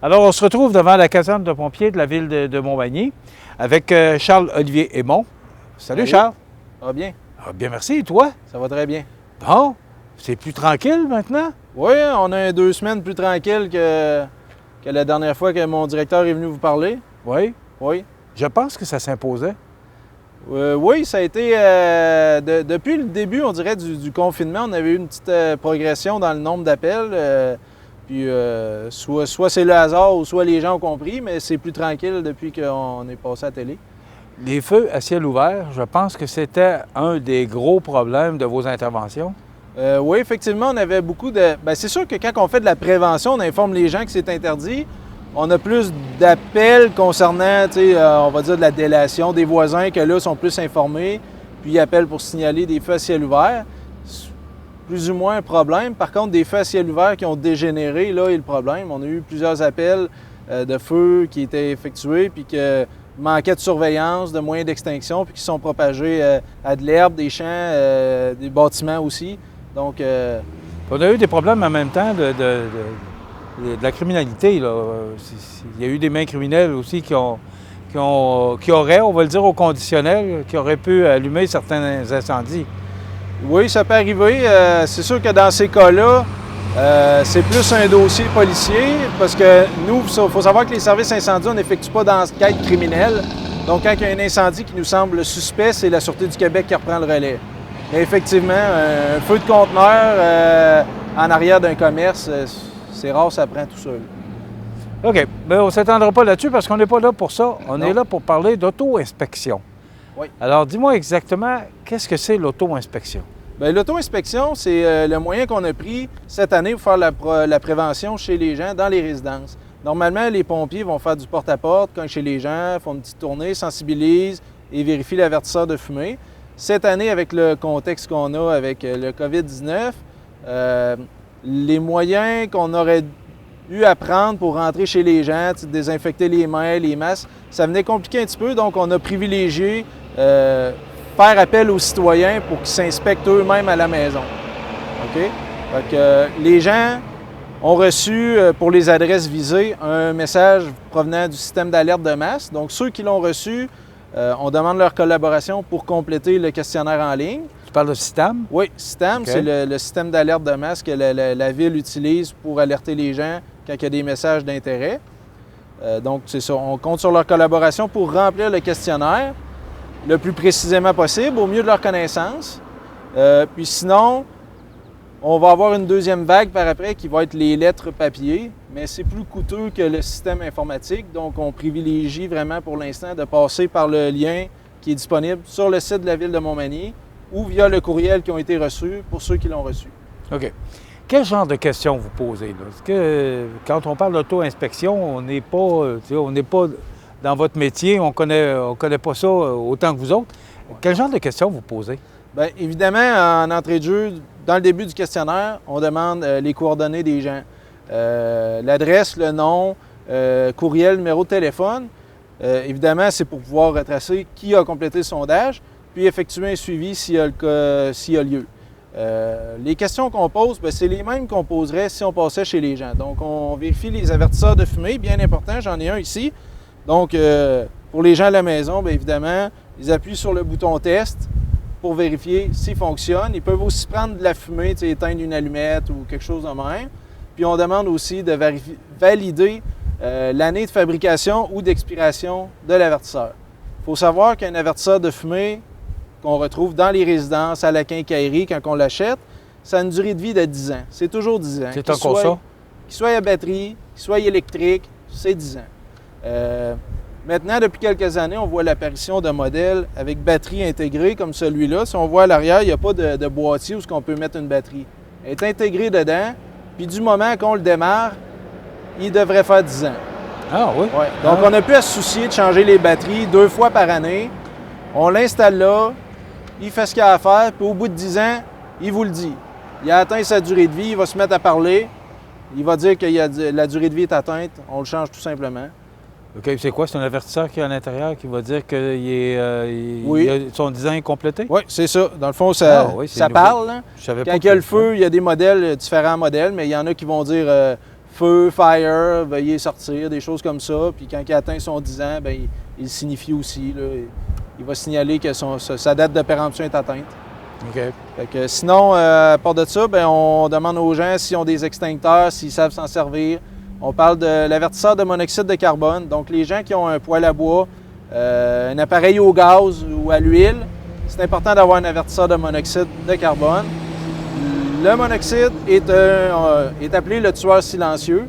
Alors, on se retrouve devant la caserne de pompiers de la ville de Montmagny avec Charles-Olivier Aymon. Salut Charles. Ça va bien? Ah, bien, merci. Et toi? Ça va très bien. Bon, c'est plus tranquille maintenant? Oui, on a 2 semaines plus tranquilles que la dernière fois que mon directeur est venu vous parler. Oui. Oui. Je pense que ça s'imposait. Oui, ça a été... depuis le début, on dirait, du confinement, on avait eu une petite progression dans le nombre d'appels. Soit c'est le hasard ou soit les gens ont compris, mais c'est plus tranquille depuis qu'on est passé à la télé. Les feux à ciel ouvert, je pense que c'était un des gros problèmes de vos interventions. Oui, effectivement, on avait beaucoup de... Bien, c'est sûr que quand on fait de la prévention, on informe les gens que c'est interdit. On a plus d'appels concernant, on va dire, de la délation des voisins, que là, sont plus informés, puis ils appellent pour signaler des feux à ciel ouvert. Plus ou moins un problème. Par contre, des feux à ciel ouvert qui ont dégénéré, là est le problème. On a eu plusieurs appels de feux qui étaient effectués, puis que manquaient de surveillance, de moyens d'extinction, puis qui sont propagés à de l'herbe, des champs, des bâtiments aussi. Donc... On a eu des problèmes en même temps de la criminalité. Là. Il y a eu des mains criminelles aussi qui auraient, on va le dire au conditionnel, qui auraient pu allumer certains incendies. Oui, ça peut arriver. C'est sûr que dans ces cas-là, c'est plus un dossier policier parce que nous, il faut savoir que les services incendies, on n'effectue pas d'enquête criminelle. Donc, quand il y a un incendie qui nous semble suspect, c'est la Sûreté du Québec qui reprend le relais. Mais effectivement, un feu de conteneur en arrière d'un commerce, c'est rare, ça prend tout seul. OK. Bien, on ne s'étendra pas là-dessus parce qu'on n'est pas là pour ça. On est là pour parler d'auto-inspection. Oui. Alors, dis-moi exactement, qu'est-ce que c'est l'auto-inspection? Bien, l'auto-inspection, c'est le moyen qu'on a pris cette année pour faire la prévention chez les gens dans les résidences. Normalement, les pompiers vont faire du porte-à-porte quand chez les gens, font une petite tournée, sensibilisent et vérifient l'avertisseur de fumée. Cette année, avec le contexte qu'on a avec le COVID-19, les moyens qu'on aurait eu à prendre pour rentrer chez les gens, désinfecter les mains, les masques, ça venait compliquer un petit peu, donc on a privilégié faire appel aux citoyens pour qu'ils s'inspectent eux-mêmes à la maison. OK? Fait que, les gens ont reçu, pour les adresses visées, un message provenant du système d'alerte de masse. Donc, ceux qui l'ont reçu, on demande leur collaboration pour compléter le questionnaire en ligne. Tu parles de SITAM? Oui, SITAM, okay. C'est le système d'alerte de masse que la ville utilise pour alerter les gens quand il y a des messages d'intérêt. Donc, c'est ça. On compte sur leur collaboration pour remplir le questionnaire le plus précisément possible, au mieux de leur connaissance. Puis sinon, on va avoir une deuxième vague par après qui va être les lettres papier, mais c'est plus coûteux que le système informatique. Donc, on privilégie vraiment pour l'instant de passer par le lien qui est disponible sur le site de la ville de Montmagny ou via le courriel qui ont été reçus pour ceux qui l'ont reçu. OK. Quel genre de questions vous posez? Là? Est-ce que quand on parle d'auto-inspection, on n'est pas dans votre métier, on connaît pas ça autant que vous autres. Quel genre de questions vous posez? Bien, évidemment, en entrée de jeu, dans le début du questionnaire, on demande les coordonnées des gens. L'adresse, le nom, courriel, numéro de téléphone. Évidemment, c'est pour pouvoir retracer qui a complété le sondage, puis effectuer un suivi s'il y a lieu. Les questions qu'on pose, bien, c'est les mêmes qu'on poserait si on passait chez les gens. Donc, on vérifie les avertisseurs de fumée, bien important, j'en ai un ici. Donc, pour les gens à la maison, bien évidemment, ils appuient sur le bouton « Test » pour vérifier s'il fonctionne. Ils peuvent aussi prendre de la fumée, éteindre une allumette ou quelque chose de même. Puis, on demande aussi de valider l'année de fabrication ou d'expiration de l'avertisseur. Il faut savoir qu'un avertisseur de fumée qu'on retrouve dans les résidences, à la quincaillerie, quand on l'achète, ça a une durée de vie de 10 ans. C'est toujours 10 ans. C'est encore ça? Qu'il soit à batterie, qu'il soit électrique, c'est 10 ans. Maintenant, depuis quelques années, on voit l'apparition de modèles avec batterie intégrée comme celui-là. Si on voit à l'arrière, il n'y a pas de boîtier où on peut mettre une batterie. Elle est intégrée dedans, puis du moment qu'on le démarre, il devrait faire 10 ans. Ah oui? Ouais. Donc, on n'a plus à se soucier de changer les batteries 2 fois par année. On l'installe là, il fait ce qu'il a à faire, puis au bout de 10 ans, il vous le dit. Il a atteint sa durée de vie, il va se mettre à parler, il va dire que la durée de vie est atteinte, on le change tout simplement. OK, c'est quoi? C'est un avertisseur qui est à l'intérieur qui va dire qu'il oui. son 10 ans est complété? Oui, c'est ça. Dans le fond, ça parle. Hein? Je savais quand pas il y a le feu, il y a des modèles, différents modèles, mais il y en a qui vont dire feu, fire, veuillez sortir, des choses comme ça. Puis quand il atteint son 10 ans, bien, il signifie aussi, là, il va signaler que sa date de péremption est atteinte. OK. Fait que sinon, à part de ça, bien, on demande aux gens s'ils ont des extincteurs, s'ils savent s'en servir. On parle de l'avertisseur de monoxyde de carbone. Donc, les gens qui ont un poêle à bois, un appareil au gaz ou à l'huile, c'est important d'avoir un avertisseur de monoxyde de carbone. Le monoxyde est appelé le tueur silencieux.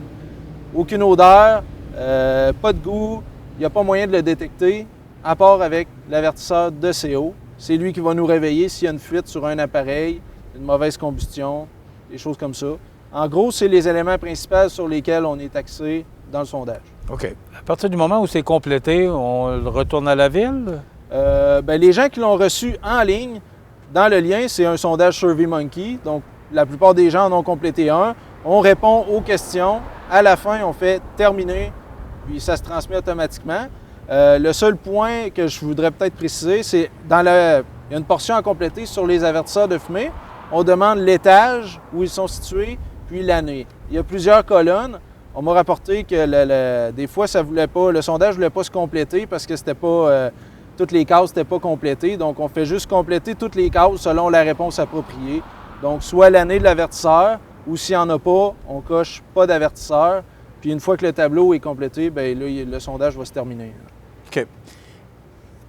Aucune odeur, pas de goût, il n'y a pas moyen de le détecter, à part avec l'avertisseur de CO. C'est lui qui va nous réveiller s'il y a une fuite sur un appareil, une mauvaise combustion, des choses comme ça. En gros, c'est les éléments principaux sur lesquels on est axé dans le sondage. OK. À partir du moment où c'est complété, on le retourne à la ville? Bien, les gens qui l'ont reçu en ligne, dans le lien, c'est un sondage SurveyMonkey. Donc, la plupart des gens en ont complété un. On répond aux questions. À la fin, on fait terminer, puis ça se transmet automatiquement. Le seul point que je voudrais peut-être préciser, c'est il y a une portion à compléter sur les avertisseurs de fumée. On demande l'étage où ils sont situés, puis l'année. Il y a plusieurs colonnes. On m'a rapporté que des fois, le sondage ne voulait pas se compléter parce que c'était pas, toutes les cases n'étaient pas complétées. Donc, on fait juste compléter toutes les cases selon la réponse appropriée. Donc, soit l'année de l'avertisseur, ou s'il n'y en a pas, on coche pas d'avertisseur. Puis une fois que le tableau est complété, bien là, le sondage va se terminer. OK.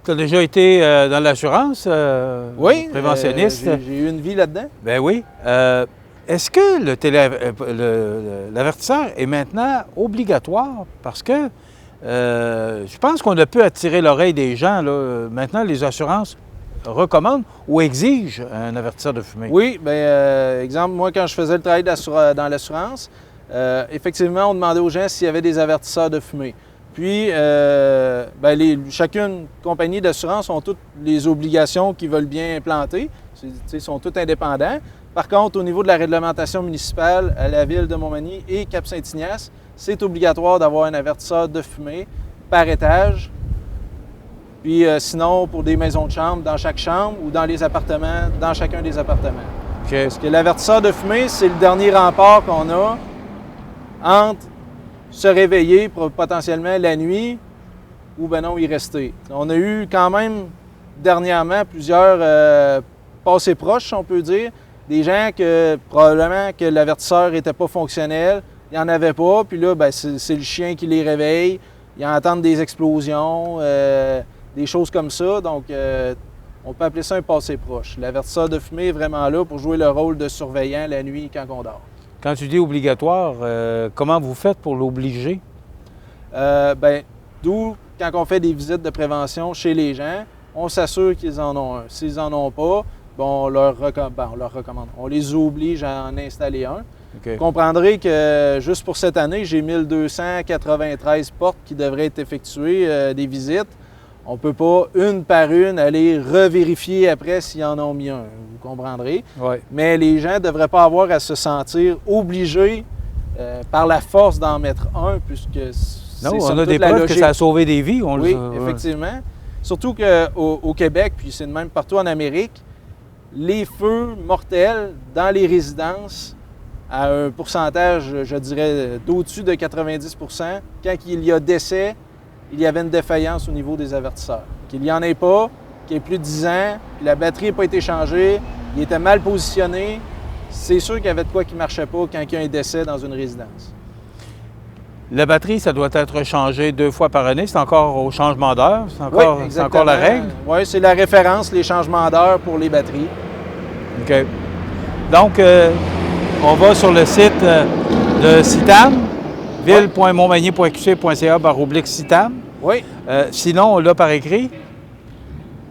Tu as déjà été dans l'assurance oui, préventionniste? J'ai eu une vie là-dedans. Ben oui. Est-ce que l'avertisseur est maintenant obligatoire? Parce que je pense qu'on a pu attirer l'oreille des gens. Là. Maintenant, les assurances recommandent ou exigent un avertisseur de fumée. Oui, bien, exemple, moi, quand je faisais le travail dans l'assurance, effectivement, on demandait aux gens s'il y avait des avertisseurs de fumée. Puis, chacune compagnie d'assurance ont toutes les obligations qu'ils veulent bien implanter. Ils sont tous indépendants. Par contre, au niveau de la réglementation municipale, à la ville de Montmagny et Cap-Saint-Ignace, c'est obligatoire d'avoir un avertisseur de fumée par étage. Puis sinon, pour des maisons de chambre, dans chaque chambre ou dans les appartements, dans chacun des appartements. Okay. Parce que l'avertisseur de fumée, c'est le dernier rempart qu'on a entre se réveiller potentiellement la nuit ou ben non y rester. On a eu quand même dernièrement plusieurs passés proches, si on peut dire, des gens que probablement que l'avertisseur n'était pas fonctionnel, il n'y en avait pas, puis là, ben, c'est le chien qui les réveille, ils entendent des explosions, des choses comme ça, donc on peut appeler ça un passé proche. L'avertisseur de fumée est vraiment là pour jouer le rôle de surveillant la nuit quand on dort. Quand tu dis obligatoire, comment vous faites pour l'obliger? D'où, quand on fait des visites de prévention chez les gens, on s'assure qu'ils en ont un. S'ils n'en ont pas, on leur recommande. On les oblige à en installer un. Okay. Vous comprendrez que juste pour cette année, j'ai 1293 portes qui devraient être effectuées, des visites. On ne peut pas, une par une, aller revérifier après s'ils en ont mis un. Vous comprendrez. Ouais. Mais les gens ne devraient pas avoir à se sentir obligés par la force d'en mettre un, puisque non, on a des preuves que ça a sauvé des vies. Oui, effectivement. Surtout qu'au Québec, puis c'est de même partout en Amérique, les feux mortels dans les résidences, à un pourcentage, je dirais, d'au-dessus de 90 %, quand il y a décès, il y avait une défaillance au niveau des avertisseurs. Qu'il n'y en ait pas, qu'il y ait plus de 10 ans, que la batterie n'a pas été changée, il était mal positionné, c'est sûr qu'il y avait de quoi qui ne marchait pas quand il y a un décès dans une résidence. La batterie, ça doit être changé 2 fois par année. C'est encore au changement d'heure? C'est encore la règle? Oui, c'est la référence, les changements d'heure pour les batteries. OK. Donc, on va sur le site de CITAM, ville.montmagny.qc.ca/CITAM. Oui. Sinon, on l'a par écrit.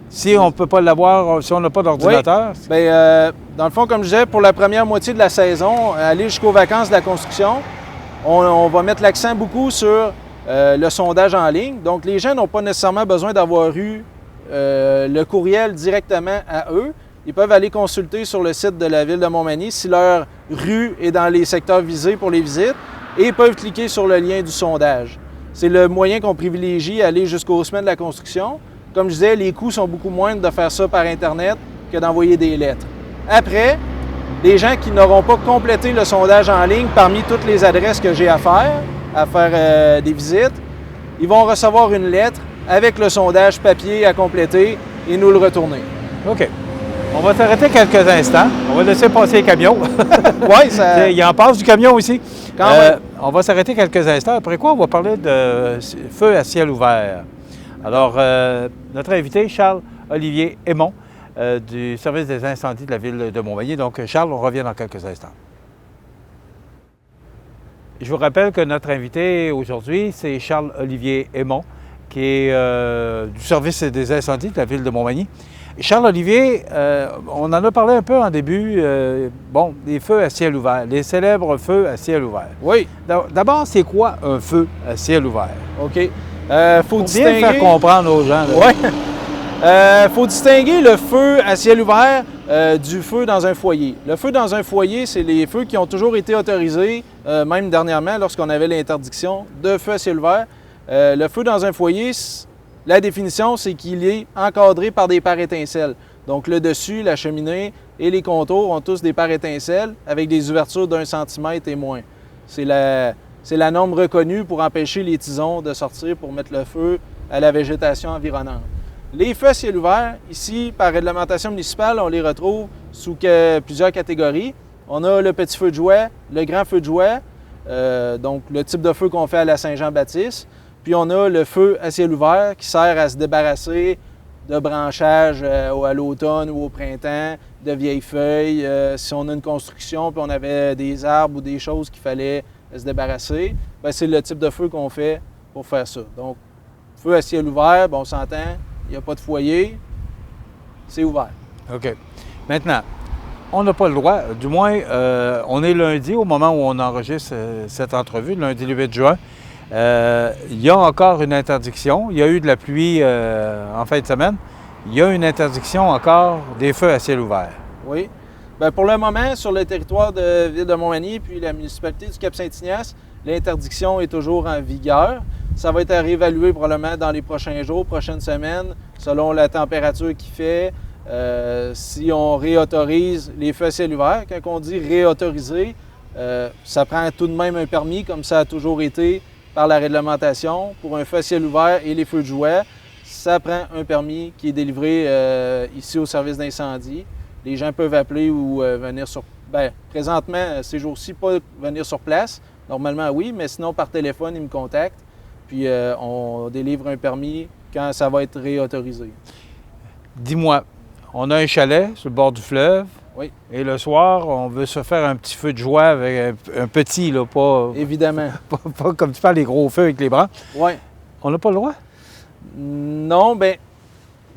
Si on ne peut pas l'avoir, si on n'a pas d'ordinateur. Oui. Bien, dans le fond, comme je disais, pour la première moitié de la saison, aller jusqu'aux vacances de la construction, on va mettre l'accent beaucoup sur le sondage en ligne. Donc, les gens n'ont pas nécessairement besoin d'avoir eu le courriel directement à eux. Ils peuvent aller consulter sur le site de la Ville de Montmagny si leur rue est dans les secteurs visés pour les visites et ils peuvent cliquer sur le lien du sondage. C'est le moyen qu'on privilégie, aller jusqu'aux semaines de la construction. Comme je disais, les coûts sont beaucoup moindres de faire ça par Internet que d'envoyer des lettres. Après, les gens qui n'auront pas complété le sondage en ligne parmi toutes les adresses que j'ai à faire des visites, ils vont recevoir une lettre avec le sondage papier à compléter et nous le retourner. OK. On va s'arrêter quelques instants. On va laisser passer les camions. Oui, ça... Il en passe du camion aussi. Quand même. On va s'arrêter quelques instants. Après quoi, on va parler de feu à ciel ouvert. Alors, notre invité, Charles-Olivier Aymon, du service des incendies de la ville de Montmagny. Donc, Charles, on revient dans quelques instants. Je vous rappelle que notre invité aujourd'hui, c'est Charles-Olivier Aymon, qui est du service des incendies de la ville de Montmagny. Charles-Olivier, on en a parlé un peu en début, des feux à ciel ouvert, les célèbres feux à ciel ouvert. Oui. D'abord, c'est quoi un feu à ciel ouvert? OK. Faut bien faire comprendre aux gens. Oui. Faut distinguer le feu à ciel ouvert du feu dans un foyer. Le feu dans un foyer, c'est les feux qui ont toujours été autorisés, même dernièrement, lorsqu'on avait l'interdiction de feu à ciel ouvert. Le feu dans un foyer, la définition, c'est qu'il est encadré par des pares étincelles. Donc, le dessus, la cheminée et les contours ont tous des pares étincelles avec des ouvertures d'1 centimètre et moins. C'est la norme reconnue pour empêcher les tisons de sortir pour mettre le feu à la végétation environnante. Les feux à ciel ouvert, ici, par réglementation municipale, on les retrouve sous plusieurs catégories. On a le petit feu de joie, le grand feu de joie, donc le type de feu qu'on fait à la Saint-Jean-Baptiste. Puis on a le feu à ciel ouvert qui sert à se débarrasser de branchages à l'automne ou au printemps, de vieilles feuilles. Si on a une construction puis on avait des arbres ou des choses qu'il fallait se débarrasser, bien, c'est le type de feu qu'on fait pour faire ça. Donc, feu à ciel ouvert, bien, on s'entend, il n'y a pas de foyer, c'est ouvert. OK. Maintenant, on n'a pas le droit, du moins, on est lundi au moment où on enregistre cette entrevue, lundi le 8 juin. Il y a encore une interdiction. Il y a eu de la pluie en fin de semaine. Il y a une interdiction encore des feux à ciel ouvert. Oui. Bien, pour le moment, sur le territoire de Ville de Montmagny puis la municipalité du Cap-Saint-Ignace, l'interdiction est toujours en vigueur. Ça va être à réévaluer probablement dans les prochains jours, prochaines semaines, selon la température qu'il fait. Si on réautorise les feux à ciel ouvert, quand on dit réautoriser, ça prend tout de même un permis, comme ça a toujours été par la réglementation. Pour un feu à ciel ouvert et les feux de joie, ça prend un permis qui est délivré ici au service d'incendie. Les gens peuvent appeler ou venir sur... Bien, présentement, ces jours-ci, pas venir sur place. Normalement, oui, mais sinon, par téléphone, ils me contactent. Puis, on délivre un permis quand ça va être réautorisé. Dis-moi, on a un chalet sur le bord du fleuve. Oui. Et le soir, on veut se faire un petit feu de joie avec un petit, là, pas... Évidemment. Pas comme tu parles, les gros feux avec les branches. Oui. On n'a pas le droit? Non, bien...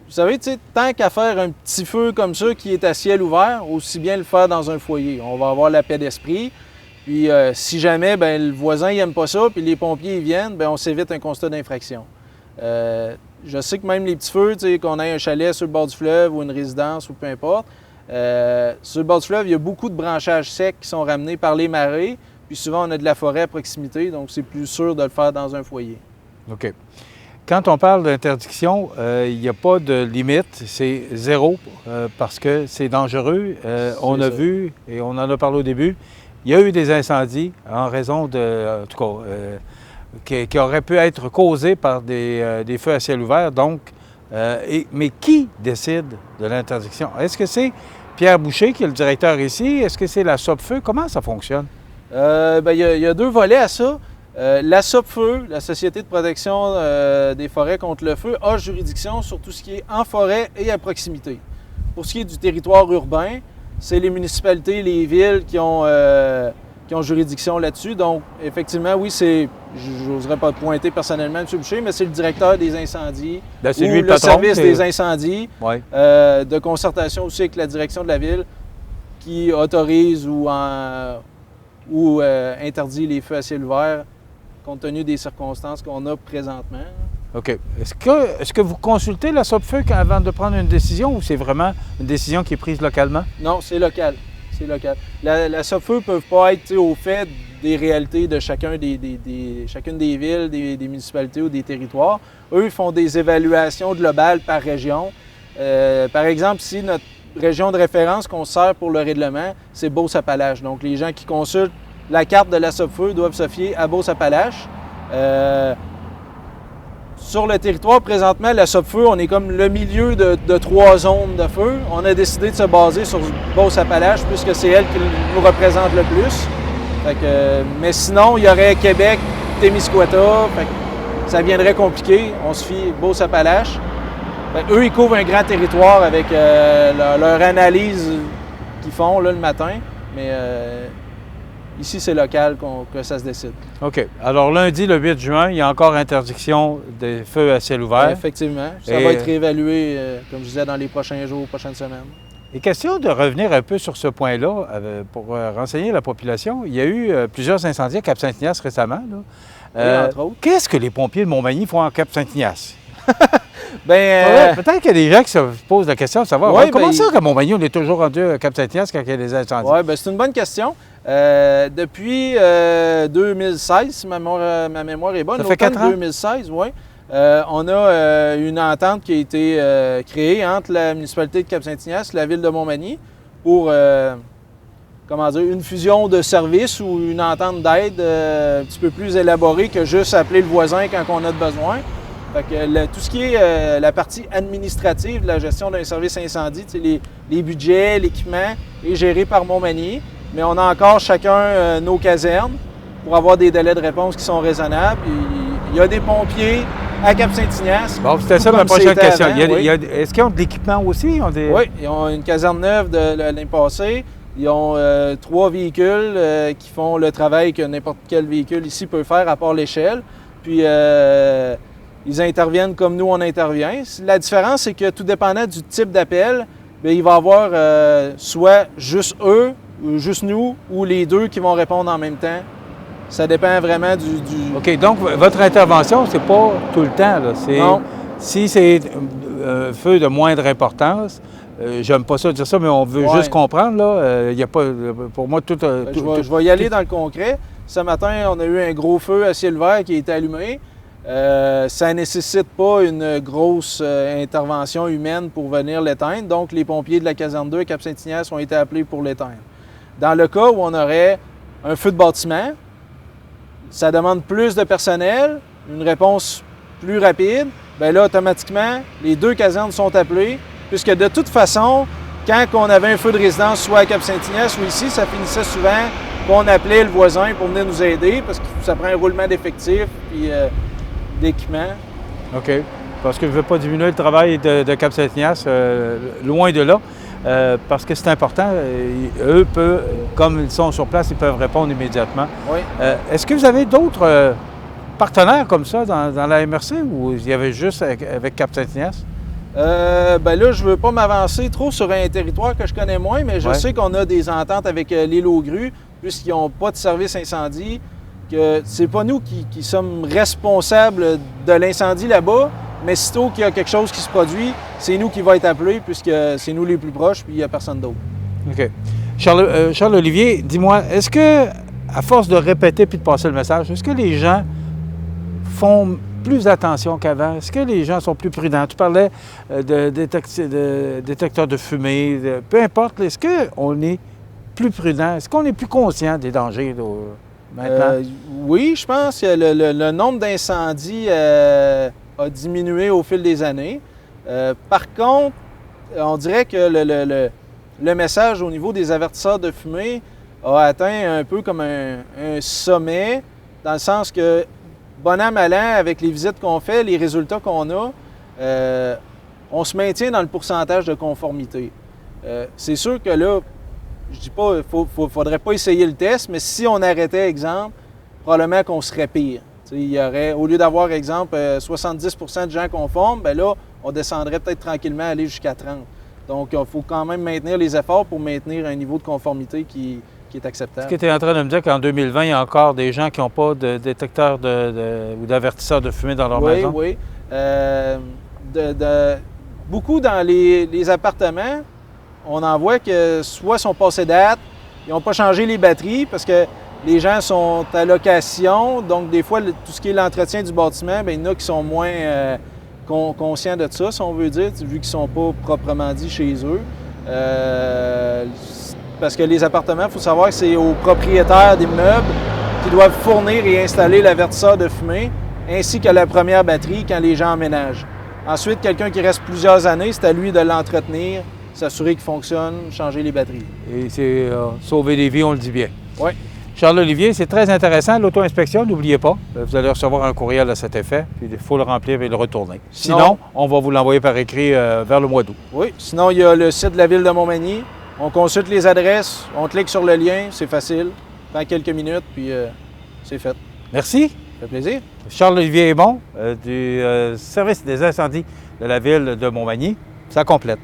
Vous savez, tu sais, tant qu'à faire un petit feu comme ça qui est à ciel ouvert, aussi bien le faire dans un foyer. On va avoir la paix d'esprit. Puis si jamais bien, le voisin n'aime pas ça, puis les pompiers ils viennent, bien, on s'évite un constat d'infraction. Je sais que même les petits feux, tu sais, qu'on ait un chalet sur le bord du fleuve ou une résidence ou peu importe, sur le bord du fleuve, il y a beaucoup de branchages secs qui sont ramenés par les marées. Puis souvent, on a de la forêt à proximité, donc c'est plus sûr de le faire dans un foyer. OK. Quand on parle d'interdiction, il n'y a pas de limite, c'est zéro parce que c'est dangereux. On a vu, et on en a parlé au début, il y a eu des incendies en raison de, en tout cas, qui auraient pu être causés par des feux à ciel ouvert. Donc, mais qui décide de l'interdiction? Est-ce que c'est Pierre Boucher qui est le directeur ici? Est-ce que c'est la SOPFEU? Comment ça fonctionne? Bien, il y a deux volets à ça. La SOPFEU, la Société de protection des forêts contre le feu, a juridiction sur tout ce qui est en forêt et à proximité. Pour ce qui est du territoire urbain, c'est les municipalités, les villes qui ont juridiction là-dessus. Donc, effectivement, oui, je n'oserais pas pointer personnellement M. Boucher, mais c'est le directeur des incendies c'est ou lui, le patron, service des incendies, ouais. De concertation aussi avec la direction de la ville qui autorise ou interdit les feux à ciel ouvert compte tenu des circonstances qu'on a présentement. OK. Est-ce que vous consultez la SOPFEU avant de prendre une décision ou c'est vraiment une décision qui est prise localement? Non, c'est local. C'est local. La SOPFEU ne peut pas être au fait des réalités de chacune des villes, des municipalités ou des territoires. Eux font des évaluations globales par région. Par exemple, si région de référence qu'on sert pour le règlement, c'est Beauce-Appalaches. Donc, les gens qui consultent la carte de la Sopfeu doivent se fier à Beauce-Appalaches. Sur le territoire, présentement, la Sopfeu, on est comme le milieu de 3 zones de feu. On a décidé de se baser sur Beauce-Appalaches puisque c'est elle qui nous représente le plus. Mais sinon, il y aurait Québec, Témiscouata, ça viendrait compliqué. On se fie Beauce-Appalaches. Eux, ils couvrent un grand territoire avec leur analyse qu'ils font là, le matin. Mais ici, c'est local que ça se décide. OK. Alors, lundi, le 8 juin, il y a encore interdiction des feux à ciel ouvert. Effectivement. Ça va être réévalué, comme je disais, dans les prochains jours, prochaines semaines. Et question de revenir un peu sur ce point-là, pour renseigner la population. Il y a eu plusieurs incendies à Cap-Saint-Ignace récemment. Là. Oui, entre autres. Qu'est-ce que les pompiers de Montmagny font à Cap-Saint-Ignace? Peut-être qu'il y a des gens qui se posent la question de savoir comment ça qu'à Montmagny, on est toujours rendu à Cap-Saint-Ignace quand il y a des incendies? Oui, c'est une bonne question. Depuis 2016, si ma mémoire est bonne, ça fait 4 ans? 2016, oui. On a une entente qui a été créée entre la municipalité de Cap-Saint-Ignace et la ville de Montmagny pour une fusion de services ou une entente d'aide un petit peu plus élaborée que juste appeler le voisin quand on a besoin. Fait que tout ce qui est la partie administrative de la gestion d'un service incendie, les budgets, l'équipement, est géré par Montmagny. Mais on a encore chacun nos casernes pour avoir des délais de réponse qui sont raisonnables. Il y a des pompiers à Cap-Saint-Ignace. Bon, c'était ça ma prochaine question. Est-ce qu'ils ont de l'équipement aussi? Oui, ils ont une caserne neuve de l'année passée. Ils ont 3 véhicules qui font le travail que n'importe quel véhicule ici peut faire à part l'échelle. Puis ils interviennent comme nous, on intervient. La différence, c'est que tout dépendant du type d'appel, il va y avoir soit juste eux, ou juste nous, ou les deux qui vont répondre en même temps. Ça dépend vraiment du... OK, donc votre intervention, c'est pas tout le temps, là. Non. Si c'est un feu de moindre importance, j'aime pas ça dire ça, mais on veut juste comprendre, là. Il n'y a pas... Pour moi, tout... je vais y aller dans le concret. Ce matin, on a eu un gros feu à ciel ouvert qui a été allumé. Ça ne nécessite pas une grosse intervention humaine pour venir l'éteindre. Donc, les pompiers de la caserne 2 à Cap-Saint-Ignace ont été appelés pour l'éteindre. Dans le cas où on aurait un feu de bâtiment, ça demande plus de personnel, une réponse plus rapide. Bien là, automatiquement, les 2 casernes sont appelées, puisque de toute façon, quand on avait un feu de résidence, soit à Cap-Saint-Ignace ou ici, ça finissait souvent qu'on appelait le voisin pour venir nous aider, parce que ça prend un roulement d'effectifs puis d'équipement. OK. Parce que je ne veux pas diminuer le travail de Cap-Saint-Ignace, loin de là. Parce que c'est important. Eux, comme ils sont sur place, ils peuvent répondre immédiatement. Oui. Est-ce que vous avez d'autres partenaires comme ça dans la MRC ou il y avait juste avec Cap-Saint-Ignace? Là, je ne veux pas m'avancer trop sur un territoire que je connais moins, mais je sais qu'on a des ententes avec l'île aux Grues, puisqu'ils n'ont pas de service incendie, que c'est pas nous qui sommes responsables de l'incendie là-bas, mais sitôt qu'il y a quelque chose qui se produit, c'est nous qui va être appelés, puisque c'est nous les plus proches, puis il n'y a personne d'autre. OK. Charles-Olivier, dis-moi, est-ce que, à force de répéter puis de passer le message, est-ce que les gens font plus attention qu'avant? Est-ce que les gens sont plus prudents? Tu parlais de détecteurs de fumée, peu importe. Est-ce qu'on est plus prudent? Est-ce qu'on est plus conscient des dangers là, maintenant? Oui, je pense que le nombre d'incendies a diminué au fil des années. Par contre, on dirait que le message au niveau des avertisseurs de fumée a atteint un peu comme un sommet, dans le sens que, bon an, mal an, avec les visites qu'on fait, les résultats qu'on a, on se maintient dans le pourcentage de conformité. C'est sûr que là, je dis pas, il faudrait pas essayer le test, mais si on arrêtait, exemple, probablement qu'on serait pire. Il y aurait, au lieu d'avoir, exemple, 70 de gens conformes, bien là, on descendrait peut-être tranquillement, aller jusqu'à 30. Donc, il faut quand même maintenir les efforts pour maintenir un niveau de conformité qui est acceptable. Est-ce que tu es en train de me dire qu'en 2020, il y a encore des gens qui n'ont pas de détecteur ou d'avertisseur de fumée dans leur maison? Oui. Beaucoup dans les appartements, on en voit que soit sont passés date, ils n'ont pas changé les batteries parce que les gens sont à location. Donc, des fois, tout ce qui est l'entretien du bâtiment, bien, il y en a qui sont moins conscients de ça, si on veut dire, vu qu'ils ne sont pas proprement dit chez eux. Parce que les appartements, il faut savoir que c'est aux propriétaires d'immeubles qui doivent fournir et installer l'avertisseur de fumée, ainsi que la première batterie quand les gens emménagent. Ensuite, quelqu'un qui reste plusieurs années, c'est à lui de l'entretenir, s'assurer qu'il fonctionne, changer les batteries. Et c'est sauver des vies, on le dit bien. Oui. Charles-Olivier, c'est très intéressant. L'auto-inspection, n'oubliez pas. Vous allez recevoir un courriel à cet effet, puis il faut le remplir et le retourner. Sinon, on va vous l'envoyer par écrit vers le mois d'août. Oui. Sinon, il y a le site de la Ville de Montmagny. On consulte les adresses, on clique sur le lien, c'est facile. Ça prend quelques minutes, puis c'est fait. Merci. Ça fait plaisir. Charles-Olivier Aymon, du service des incendies de la Ville de Montmagny. Ça complète.